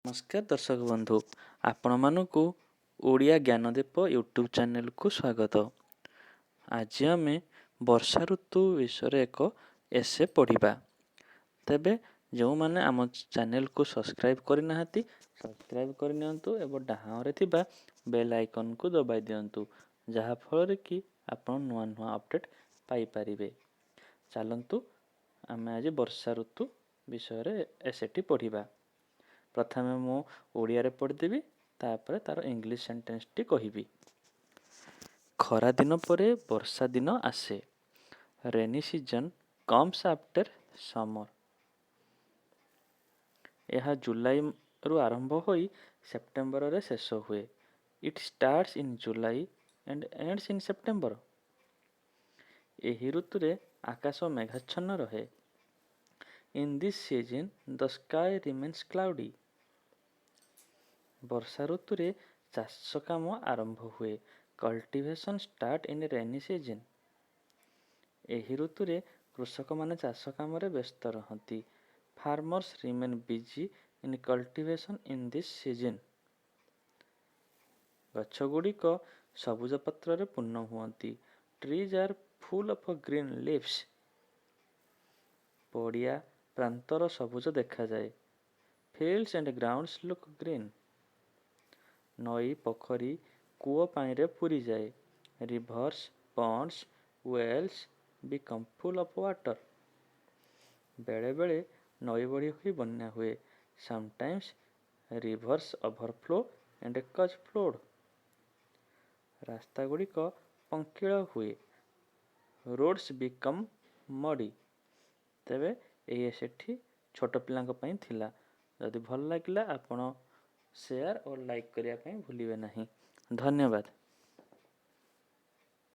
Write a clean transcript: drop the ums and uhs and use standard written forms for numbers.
ନମସ୍କାର ଦର୍ଶକ ବନ୍ଧୁ, ଆପଣମାନଙ୍କୁ ଓଡ଼ିଆ ଜ୍ଞାନଦୀପ ୟୁଟ୍ୟୁବ୍ ଚ୍ୟାନେଲକୁ ସ୍ୱାଗତ। ଆଜି ଆମେ ବର୍ଷା ଋତୁ ବିଷୟରେ ଏକ ଏସେ ପଢ଼ିବା। ତେବେ ଯେଉଁମାନେ ଆମ ଚ୍ୟାନେଲକୁ ସବସ୍କ୍ରାଇବ୍ କରିନାହାନ୍ତି, ସବସ୍କ୍ରାଇବ୍ କରିନିଅନ୍ତୁ ଏବଂ ଡାହାଣରେ ଥିବା ବେଲ୍ ଆଇକନ୍କୁ ଦବାଇ ଦିଅନ୍ତୁ, ଯାହାଫଳରେ କି ଆପଣ ନୂଆ ନୂଆ ଅପଡ଼େଟ୍ ପାଇପାରିବେ। ଚାଲନ୍ତୁ ଆମେ ଆଜି ବର୍ଷା ଋତୁ ବିଷୟରେ ଏସେଟି ପଢ଼ିବା। ପ୍ରଥମେ ମୁଁ ଓଡ଼ିଆରେ ପଢ଼ିଦେବି, ତାପରେ ତାର ଇଂଲିଶ ସେଣ୍ଟେନ୍ସଟି କହିବି। ଖରା ଦିନ ପରେ ବର୍ଷା ଦିନ ଆସେ। Rainy season comes after summer. ଏହା ଜୁଲାଇରୁ ଆରମ୍ଭ ହୋଇ ସେପ୍ଟେମ୍ବରରେ ଶେଷ ହୁଏ। It starts in July and ends in September. ଏହି ଋତୁରେ ଆକାଶ ମେଘାଚ୍ଛନ୍ନ ରହେ। In this season the sky remains cloudy. ବର୍ଷା ଋତୁରେ ଚାଷ କାମ ଆରମ୍ଭ ହୁଏ। Cultivation start in rainy season. ଏହି ଋତୁରେ କୃଷକମାନେ ଚାଷ କାମରେ ବ୍ୟସ୍ତ ରହନ୍ତି। Farmers remain busy in cultivation in this season. ଗଛଗୁଡ଼ିକ ସବୁଜ ପତ୍ରରେ ପୂର୍ଣ୍ଣ ହୁଅନ୍ତି। Trees are full of green leaves. ପଡ଼ିଆ ପ୍ରାନ୍ତର ସବୁଜ ଦେଖାଯାଏ। Fields and grounds look green. ନଈ, ପୋଖରୀ, କୂଅ ପାଣିରେ ପୂରିଯାଏ। Rivers, ponds, wells become full of water. ବେଳେବେଳେ ନଈ ବଢ଼ି ହୋଇ ବନ୍ୟା ହୁଏ। Sometimes rivers overflow and cause flood. ରାସ୍ତାଗୁଡ଼ିକ ପଙ୍କିଳ ହୁଏ। Roads become muddy. ତେବେ ଏହି ଏସେଟି ଛୋଟ ପିଲାଙ୍କ ପାଇଁ ଥିଲା। ଯଦି ଭଲ ଲାଗିଲା ଆପଣ ସେୟାର ଓ ଲାଇକ୍ କରିବା ପାଇଁ ଭୁଲିବେ ନାହିଁ। ଧନ୍ୟବାଦ।